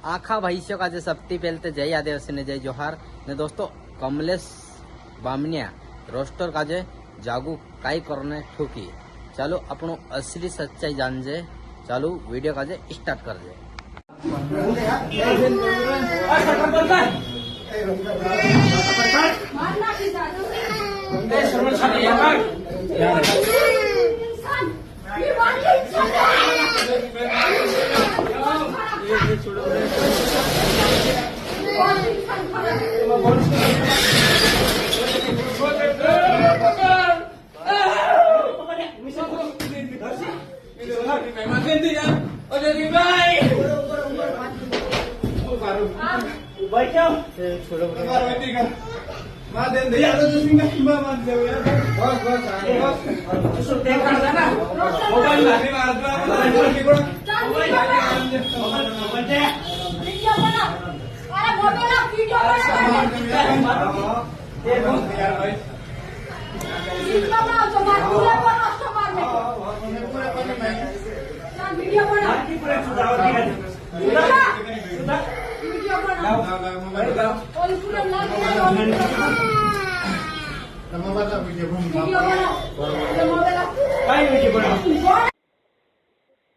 आखा भविष्य का सप्ती पहलते जय आदिवासी ने जय जोहार ने दोस्तों कमलेश बामनिया रोस्टर का जागू काई करने ठोकी। चालू अपनो असली सच्चाई जान जे। चालू वीडियो का स्टार्ट कर दे।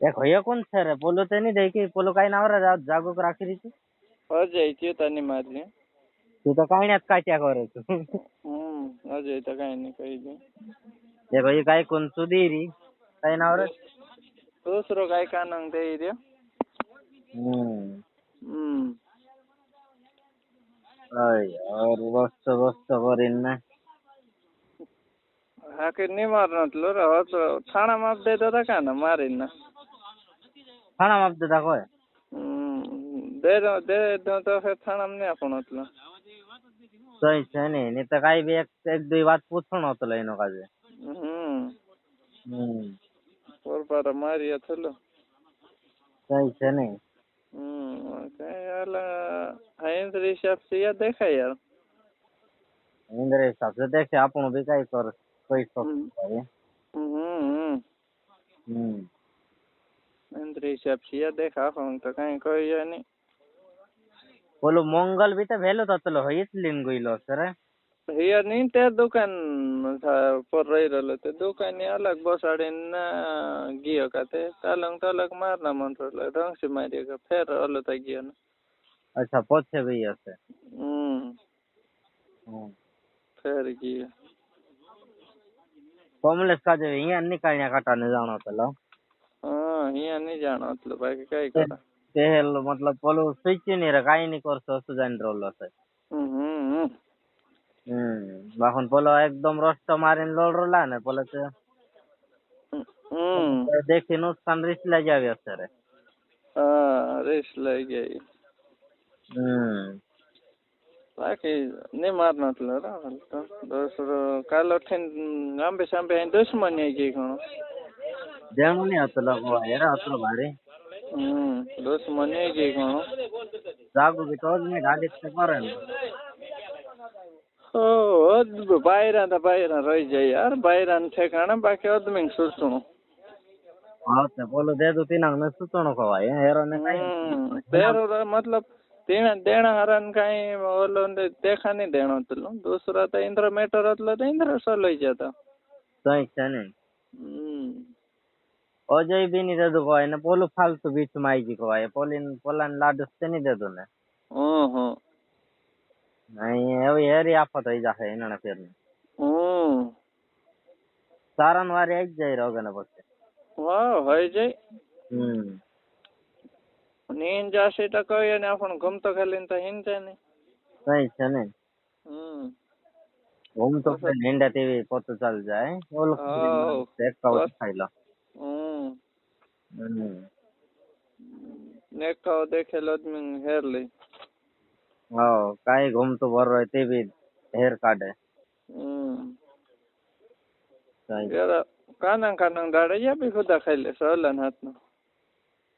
एक होया कोण सर पोलो ते नहीं देखी पोलो काय नाव रे जागूक राखी रीती अजय चेतानी मारली तू तो काय नाही काय त्या करे तू अजय तर काय नाही काही नाही ते भाई काय कोण सुधीरी काय नाव रे दुसरं काय का नंग ते रे और वस्त वस्त करीन ना हा की नाही मारणार रे हो थाना माप देता था का ना मारीन ना थाना माप देता कोय दे दो तो फिर थाना में नहीं अपन होतला सही से नहीं तो काय भी एक दो बात पूछण होतलो इनो काजे और पर मारिया थलो सही से नहीं काय याला इंद्र हिसाब से या देखा यार इंद्र हिसाब से देखे अपन भी काय कर कोई सकता है इंद्र हिसाब से या देखा अपन तो काय कोई या नहीं बोलो मंगल भी तो भेलो ततलो होईत लिन गइलो सर हिया नहीं ते दुकान पर रही रहलो ते दुकान अलग बसाड़े ना गियो का ते तलंग मारना मन रहलो रंग से मारिएगा फिर अलग तक गियो ना अच्छा पछे भी हसे फिर गियो कमलेश का जो यहाँ निकालने काटाने जाना तलो हिया नहीं जाना मतलब बाकी काय करा तेल मतलब बोलो स्विच नहीं रे काई नहीं कर सो जान रोलो से बाखन बोलो एकदम रस्ट मारिन लोड रोला ने बोले ते देखी नुकसान रिस ले जावे सर रेस ले गई बाकी नहीं मारना तलो रा तो दूसरो कालो ठिन आंबे सांबे दुश्मन है की खणो देणु नहीं अतलो को हेरा अतलो भारी दुश्मन है की खणो जागू भी तो में गाड़ी से परन बाहिर रही जाए यार बाहिर ठेकाना बाकी आदमी सुनो हाँ तो बोलो दे दो तीन अंग में सुतों को भाई हेरो ने तेरो मतलब तीन देना हरन कहीं बोलो देखा नहीं देना तलो दूसरा तो इंद्र मेटर अतलो तो इंद्र सो लई जाता सही से नहीं अजय भी नहीं दे दो को ने बोलो फालतू बीच में आई जी को भाई पोलन लाडस से नहीं दे दो ने नहीं अभी हेरी आफत हो जाए इन्होंने फिर सारन वारी आई जाए रहोगे ना बच्चे वाह हो जाए नींद जासे तो कोई ने अपन घूम तो खाली तो हिंद जाने सही से नहीं घूम तो फिर नींद टीवी पता चल जाए वो लोग देख का खाई लो नेक का देखे लो हेर ले हो काही घुमतो बरोबर ते बी हेर काढे काही यार कानंग दाड़े या भी खुदा खाई ले सहलन हाथ नो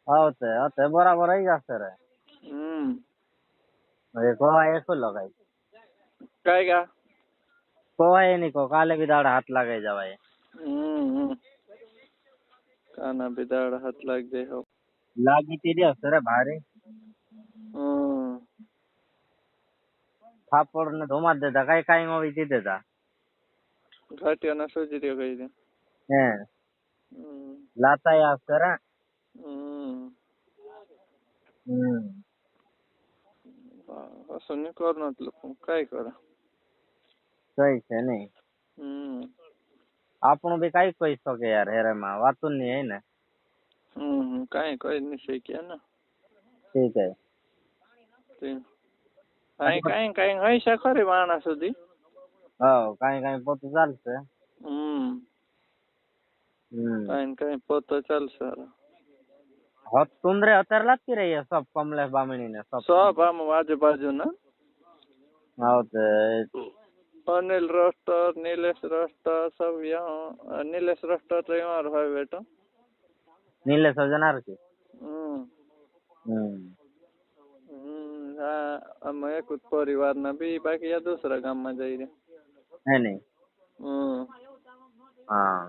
होते बराबर ही जाते रे कोवा एक लगाई काय का कोवा ये नहीं को काले भी दाड़ हाथ लगे जावाए काना भी दाड़ हाथ लग जाए हो लागी तेरी असर भारी थापड़ ने धुमा देता काही काही में भी देता घाटिया ना सोच रियो गई थी हैं लाता या असर असं नाही करणार काय करा सही છે નહીં આપણું બી કઈ કહી શકે યાર હેરામાં વાતું નહીં હે ને काय काही नाही શક્યા ને ठीक है काही काही काही હોય છે ખરી માણસ સુધી હા કાંઈ કાંઈ પોતું ચાલશે काही काही પોતો ચાલશે હોત તુંદરે અત્યારે લાગતી રહી है सब कमलेश बामणी ने सब सब આમ આજુબાજુ ના हाँ तो अनिल रोस्टर नीलेश रोस्टर सब यहाँ नीलेश रोस्टर तो यहाँ रहा बेटा नीले सजनार की हाँ અમે એક પરિવાર ના બી બાકી આ દૂસરા ગામ માં જઈ રહ્યા है नहीं हाँ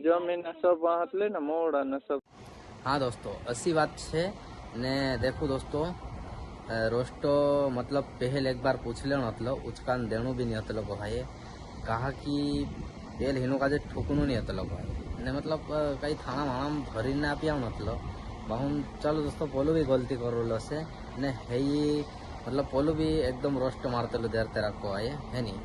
जमीन सब हाथ ले ना मोड़ा ना सब हाँ दोस्तों अच्छी बात है ने देखो दोस्तों रोस्टो मतलब पहले एक बार पूछ ले मतलब उचकान देणु भी नहीं हतलो भाई कहा कि तेल हिनो का ठोकनु नहीं हतलो भाई ने मतलब कई थाना माणा भरी ना आपिया मतलब बहुन चलो दोस्तों पोलो भी गलती करो से ने है मतलब पोलो भी एकदम रोस्ट मारते देर तेरा को आए है नहीं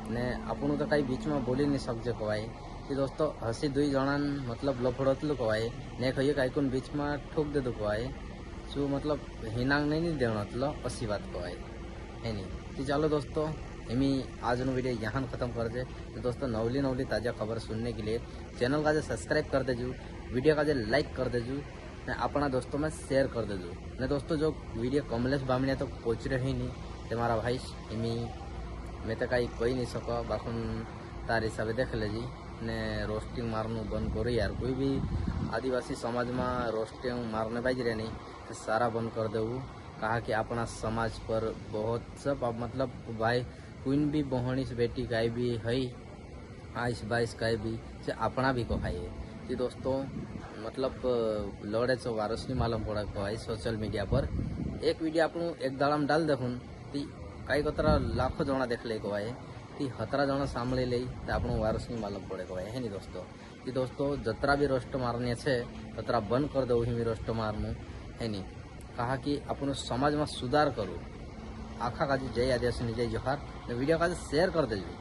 ने अपन तो कई बीच में बोली नहीं सकजे को आए कि दोस्तों हसी दुई जणान मतलब लफड़तलू को आए ने कहिए कई कोन बीच में ठोक दे को आए શું मतलब हिनांग नहीं देवणतलो असी बात को आए है नहीं तो चलो दोस्तों एमी आज नो वीडियो यहाँ खत्म कर दे तो दोस्तों नवली ताज़ा खबर सुनने के लिए चैनल का सब्सक्राइब कर देजू वीडियो का लाइक कर देजू ने अपना दोस्तों में शेयर कर देजू ने दोस्तों जो वीडियो कमलेश बामणिया तो पहुँच रहे ही नहीं तो मारा भाई एमी मैं तो कहीं कोई नहीं सको बाखुन तार हिसाब देख लेजी ने रोस्टिंग मारनु बंद करो यार कोई भी आदिवासी समाज में रोस्टिंग मारने बाज रहे नहीं तो सारा बंद कर दे कहा कि अपना समाज पर बहुत सब मतलब भाई कोई भी बहनीस बेटी काई भी है आइस बाइस काई भी से अपना भी कहाए कि दोस्तों मतलब लड़े चो वारस नहीं मालूम पड़ा कहाई सोशल मीडिया पर एक वीडियो आपू एक दाड़ा में डाल देखून ती कई कतरा लाखों जना देख ले कहाए ती हतरा जना सामने ले तो आपू वारस नहीं मालूम पड़े कहाए है नहीं दोस्तों कि दोस्तों जतरा भी रोस्ट मारने से ततरा बंद कर दो ही रोस्ट मारनु है नहीं कहा कि अपन समाज में सुधार करूँ आखा का जय आदिवासी जय जोहार वीडियो का शेयर कर देजो।